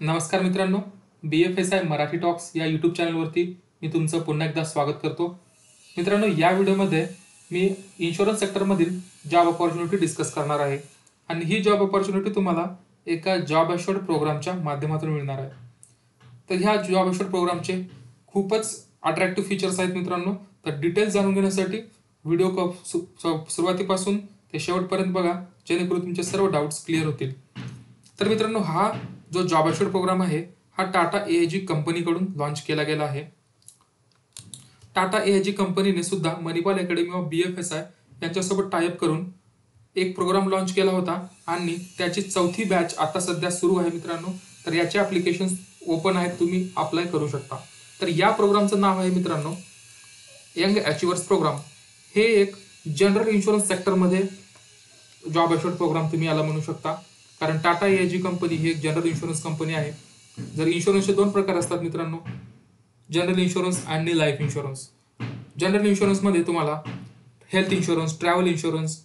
नमस्कार मित्रांनो, BFSI Marathi talks या यूट्यूब चॅनलवरती मी तुमचं पुन्हा एकदा स्वागत करतो. मित्रांनो, या व्हिडिओमध्ये मी इन्शुरन्स सेक्टरमधील जॉब अपॉर्च्युनिटी डिस्कस करणार आहे आणि ही जॉब अपॉर्च्युनिटी तुम्हाला एका जॉब अशोर्ड प्रोग्रामच्या माध्यमातून मिळणार आहे. तर ह्या जॉब अशोर्ड प्रोग्रामचे खूपच अट्रॅक्टिव्ह फीचर्स आहेत मित्रांनो. तर डिटेल्स जाणून घेण्यासाठी व्हिडिओ सुरुवातीपासून ते शेवटपर्यंत बघा, जेणेकरून तुमचे सर्व डाऊट्स क्लिअर होतील. तर मित्रांनो, हा जो जॉब अशोर्ड प्रोग्राम आहे हा टाटा AIG कंपनीकडून लॉन्च केला गेला आहे. टाटा AIG कंपनीने सुद्धा मणिपाल अकॅडमी ऑफ BFSI यांच्यासोबत टायअप करून एक प्रोग्राम लॉन्च केला होता आणि त्याची 4थी बॅच आता सध्या सुरू आहे मित्रांनो. तर याचे ॲप्लिकेशन ओपन आहेत, तुम्ही अप्लाय करू शकता. तर या प्रोग्रामचं नाव आहे मित्रांनो यंग अचिव्हर्स प्रोग्राम. हे एक जनरल इन्शुरन्स सेक्टरमध्ये जॉब अशोर्ड प्रोग्राम तुम्ही याला म्हणू शकता, कारण टाटा AIG कंपनी ही एक जनरल इन्शुरन्स कंपनी आहे. जर इन्शुरन्सचे दोन प्रकार असतात मित्रांनो, जनरल इन्शुरन्स आणि लाईफ इन्शुरन्स. जनरल इन्शुरन्समध्ये तुम्हाला हेल्थ इन्शुरन्स, ट्रॅव्हल इन्शुरन्स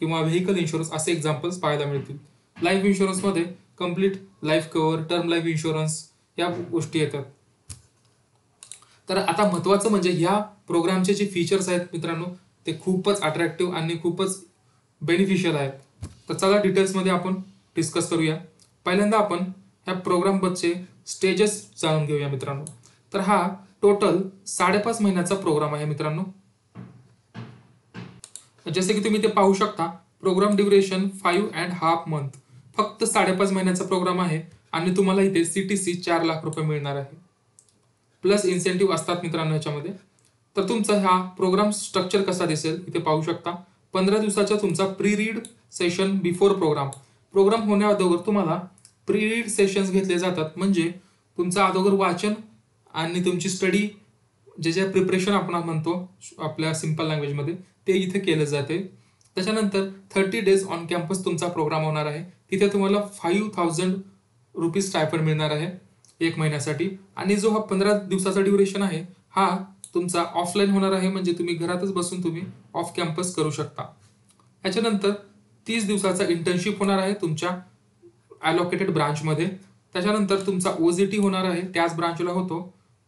किंवा व्हेकल इन्शुरन्स असे एक्झाम्पल्स पाहायला मिळतील. लाईफ इन्शुरन्समध्ये complete life cover, term life insurance या गोष्टी येतात. तर आता महत्त्वाचं म्हणजे ह्या प्रोग्रामचे जे फीचर्स आहेत मित्रांनो, ते खूपच अट्रॅक्टिव्ह आणि खूपच बेनिफिशियल आहेत. तर चला डिटेल्समध्ये आपण डिस्कस करूया. पहिल्यांदा आपण ह्या प्रोग्रामबद्दलचे स्टेजेस जाणून घेऊया मित्रांनो. तर हा टोटल 5.5 महिन्याचा प्रोग्राम आहे मित्रांनो. जसे की तुम्ही ते पाहू शकता, प्रोग्राम ड्युरेशन 5.5 मंथ. फक्त 5.5 महिन्याचा प्रोग्राम आहे आणि तुम्हाला इथे CTC 4 लाख रुपये मिळणार आहे. प्लस इन्सेंटिव्ह असतात मित्रांनो ह्याच्यामध्ये. तर तुमचा हा प्रोग्राम स्ट्रक्चर कसा दिसेल इथे पाहू शकता. 15 दिवसाचा तुमचा pre read session before program. Program होण्या अगोदर तुम्हाला प्री रीड सेशन्स घेतले जातात, म्हणजे तुमचं अगोदर वाचन आणि तुमची स्टडी जे प्रिपरेशन आपण म्हणतो आपल्या सिंपल लँग्वेजमध्ये, ते इथे केलं जाते. त्याच्यानंतर 30 डेज ऑन कॅम्पस तुमचा प्रोग्राम होणार आहे. तिथे तुम्हाला 5,000 रुपीज स्टायफंड मिळणार आहे 1 महिन्यासाठी. आणि जो हा 15 दिवसाचा ड्युरेशन आहे हा तुमचा ऑफलाईन होणार आहे, म्हणजे तुम्ही घरातच बसून तुम्ही ऑफ कॅम्पस करू शकता. याच्यानंतर 30 दिवसाचा इंटर्नशिप होणार आहे तुमच्या ॲलोकेटेड ब्रांचमध्ये. त्याच्यानंतर तुमचा OJT होणार आहे, त्याच ब्रांचला होतो.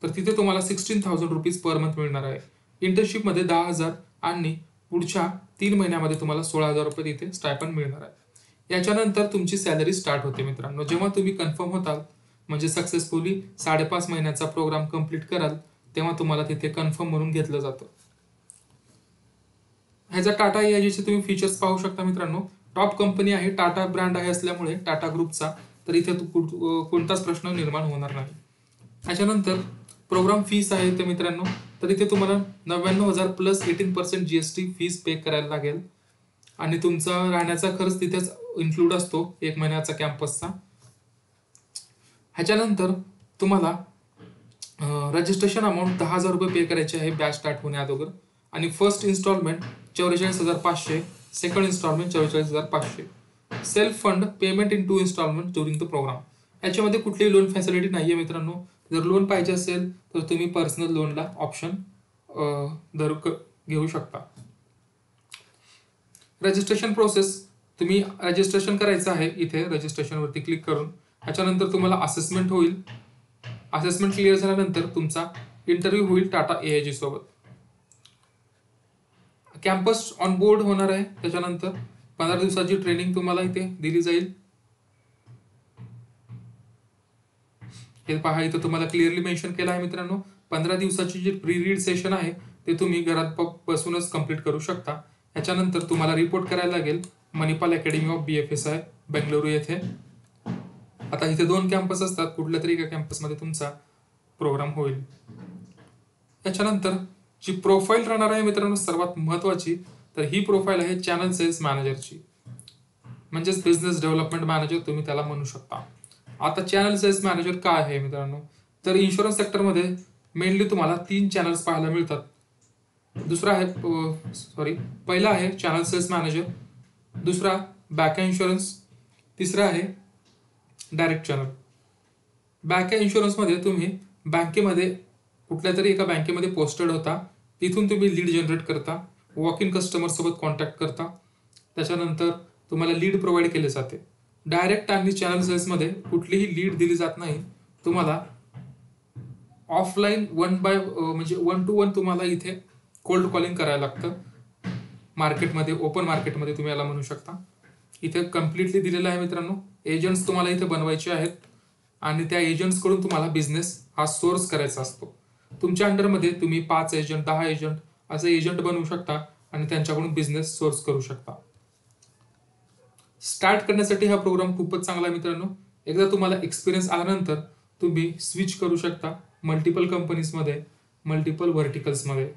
तर तिथे तुम्हाला 16,000 रुपीज पर मंथ मिळणार आहे. इंटर्नशिपमध्ये 10,000 आणि पुढच्या 3 महिन्यामध्ये तुम्हाला 16,000 रुपये तिथे स्टायपंड मिळणार आहे. याच्यानंतर तुमची सॅलरी स्टार्ट होते मित्रांनो. जेव्हा तुम्ही कन्फर्म होताल, म्हणजे सक्सेसफुली 5.5 महिन्याचा प्रोग्राम कंप्लीट कराल, तेव्हा तुम्हाला तिथे कन्फर्म म्हणून घेतलं जातं. ह्याचा टाटा AIGचे तुम्ही फीचर्स पाहू शकता मित्रांनो. टॉप कंपनी आहे, टाटा ब्रँड आहे असल्यामुळे टाटा ग्रुपचा, तर इथे कोणताच प्रश्न निर्माण होणार नाही. त्याच्यानंतर प्रोग्राम फीस आहे ते मित्रांनो, तर इथे तुम्हाला 99,000 प्लस 18% GST फीस पे करायला लागेल आणि तुमचा राहण्याचा खर्च तिथेच इन्क्लूड असतो 1 महिन्याचा कॅम्पसचा. ह्याच्यानंतर तुम्हाला रजिस्ट्रेशन अमाऊंट 10,000 रुपये पे करायचे आहे बॅच स्टार्ट होण्या अगोदर. आणि first instalment 44,500, second instalment 44,500. Self fund payment in 2 instalment during the program. याच्यामध्ये कुठलीही लोन फॅसिलिटी नाही आहे मित्रांनो. जर लोन पाहिजे असेल तर तुम्ही पर्सनल लोनला ऑप्शन घेऊ शकता. रजिस्ट्रेशन प्रोसेस, तुम्ही रजिस्ट्रेशन करायचं आहे इथे रजिस्ट्रेशनवरती क्लिक करून. ह्याच्यानंतर तुम्हाला असेसमेंट होईल. असेसमेंट क्लिअर झाल्यानंतर तुमचा इंटरव्ह्यू होईल टाटा AIG सोबत. कॅम्पस ऑन बोर्ड होणार आहे. त्याच्यानंतर 15 दिवसाची ट्रेनिंग तुम्हाला इथे दिली जाईल. हे पहा, इथं तुम्हाला क्लिअरली मेन्शन केलं आहे मित्रांनो. 15 दिवसाची जी प्री रीड सेशन आहे ते तुम्ही घरात बसूनच कंप्लीट करू शकता. याच्यानंतर तुम्हाला रिपोर्ट करायला लागेल Manipal academy of BFSI Bengaluru येथे. आता इथे 2 कॅम्पस असतात, कुठल्या तरी एका कॅम्पसमध्ये तुमचा प्रोग्राम होईल. त्याच्यानंतर जी प्रोफाईल राहणार आहे मित्रांनो सर्वात महत्त्वाची, तर ही प्रोफाईल आहे चॅनल सेल्स मॅनेजरची, म्हणजेच बिझनेस डेव्हलपमेंट मॅनेजर तुम्ही त्याला म्हणू शकता. आता चॅनल सेल्स मॅनेजर काय आहे मित्रांनो, तर इन्शुरन्स सेक्टरमध्ये मेनली तुम्हाला 3 चॅनल्स पाहायला मिळतात. पहिला आहे चॅनल सेल्स मॅनेजर, दुसरा बॅक इन्शुरन्स, तिसरा आहे डायरेक्ट चॅनल. बॅक इन्शुरन्समध्ये तुम्ही बँकेमध्ये कुठल्या तरी एका बँकेमध्ये पोस्टेड होता, तिथून तुम्ही लीड जनरेट करता, वॉक इन कस्टमर सोबत कॉन्टॅक्ट करता. त्याच्यानंतर तुम्हाला लीड प्रोव्हाइड केले जाते. डायरेक्ट आणि चॅनल सेल्समध्ये कुठलीही लीड दिली जात नाही. तुम्हाला ऑफलाईन म्हणजे 1 to 1 तुम्हाला इथे कोल्ड कॉलिंग करायला लागतं. मार्केटमध्ये, ओपन मार्केटमध्ये तुम्ही याला म्हणू शकता. इथे कम्प्लिटली दिलेलं आहे मित्रांनो. एजंट्स तुम्हाला इथे बनवायचे आहेत आणि त्या एजंट्सकडून तुम्हाला बिझनेस हा सोर्स करायचा असतो. तुमच्या अंडरमध्ये तुम्ही 5 एजंट, 10 एजंट असे एजंट बनवू शकता आणि त्यांच्याकडून बिझनेस सोर्स करू शकता. स्टार्ट करण्यासाठी हा प्रोग्राम खूपच चांगला आहे मित्रांनो. एकदा तुम्हाला एक्सपिरियन्स आल्यानंतर तुम्ही स्विच करू शकता मल्टिपल कंपनीजमध्ये, मल्टिपल व्हर्टिकल्समध्ये.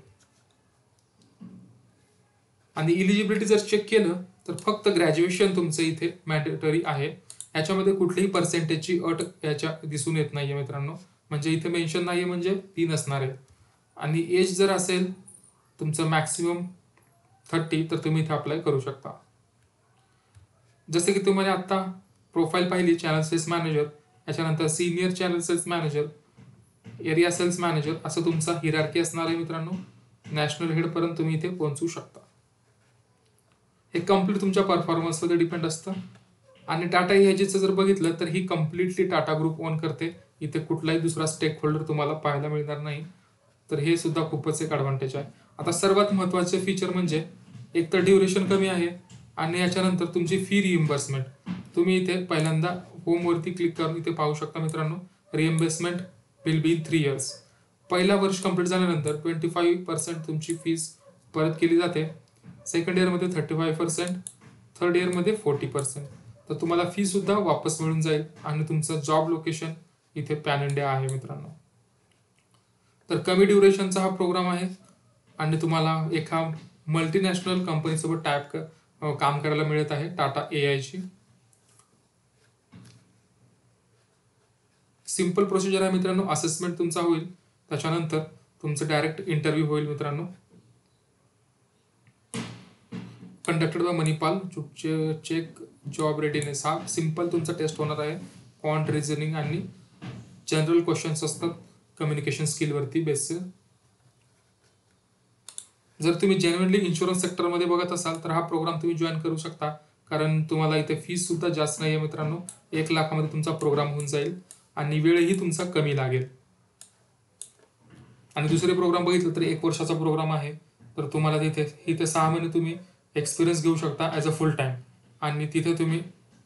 आणि इलिजिबिलिटी जर चेक केलं तर फक्त ग्रॅज्युएशन तुमचं इथे मॅन्डेटरी आहे. याच्यामध्ये कुठलीही पर्सेंटेजची अट याच्या दिसून येत नाहीये मित्रांनो. म्हणजे इथे मेन्शन नाहीये म्हणजे ती नसणार आहे. आणि एज जर असेल तुमचं मॅक्सिमम 30 तर तुम्ही इथे अप्लाय करू शकता. जसे की तुम्ही आता प्रोफाईल पाहिली, चॅनल सेल्स मॅनेजर, याच्यानंतर senior channel sales manager, area sales manager, असं तुमचा हिरार्की असणार आहे मित्रांनो. नॅशनल हेड पर्यंत तुम्ही इथे पोहोचू शकता. हे कम्प्लीट तुमच्या परफॉर्मन्सवर डिपेंड असतं. आणि टाटा एजचं जर बघितलं तर ही कम्प्लिटली टाटा ग्रुप ओन करते. इथे कुठलाही दुसरा स्टेक होल्डर तुम्हाला पाहायला मिळणार नाही. तर हे सुद्धा खूपच एक ॲडव्हान्टेज आहे. आता सर्वात महत्त्वाचे फीचर म्हणजे एक तर ड्युरेशन कमी आहे आणि याच्यानंतर तुमची फी रिइम्बर्समेंट. तुम्ही इथे पहिल्यांदा होमवरती क्लिक करून इथे पाहू शकता मित्रांनो. Reimbursement will be 3 years. पहिला वर्ष कंप्लीट झाल्यानंतर 25% तुमची फीस परत केली जाते. सेकंड इयरमध्ये 35%, थर्ड इयरमध्ये 40%. तर तुम्हाला फी सुद्धा वापस मिळून जाईल आणि तुमचं जॉब लोकेशन इथे पॅन इंडिया आहे मित्रांनो. तर कमी ड्युरेशनचा हा प्रोग्राम आहे आणि तुम्हाला एका मल्टीनॅशनल कंपनीसोबत काम करायला मिळत आहे, टाटा एआयची. सिंपल प्रोसिजर आहे मित्रांनो. असेसमेंट तुमचा होईल, त्याच्यानंतर तुमचं डायरेक्ट इंटरव्ह्यू होईल मित्रांनो. Conducted by Manipal. Check job readiness. हा सिंपल तुमचा टेस्ट होणार आहे. क्वांट, रिझनिंग आणि जनरल क्वेश्चन्स असतात कम्युनिकेशन स्किलवरती बेस. जर तुम्ही जेन्युइनली इन्शुरन्स सेक्टरमध्ये बघत असाल तर हा प्रोग्राम तुम्ही जॉईन करू शकता, कारण तुम्हाला इथे फीस सुद्धा जास्त नाही आहे मित्रांनो. 1 लाखामध्ये तुमचा प्रोग्राम होऊन जाईल आणि वेळही तुमचा कमी लागेल. आणि दुसरे प्रोग्राम बघितलं तर 1 वर्षाचा प्रोग्राम आहे. तर तुम्हाला इथे 6 महिने तुम्ही एक्सपिरियन्स घेऊ शकता ॲज अ फुल टाईम आणि तिथे तुम्ही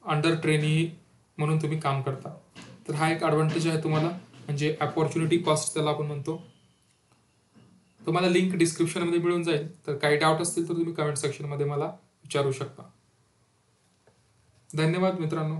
अंडर ट्रेनी म्हणून तुम्ही काम करता. तर हा एक ॲडव्हान्टेज आहे तुम्हाला, म्हणजे अपॉर्च्युनिटी कॉस्ट त्याला आपण म्हणतो. तुम्हाला लिंक डिस्क्रिप्शनमध्ये मिळून जाईल. तर काही डाऊट असतील तर तुम्ही कमेंट सेक्शनमध्ये मला विचारू शकता. धन्यवाद मित्रांनो.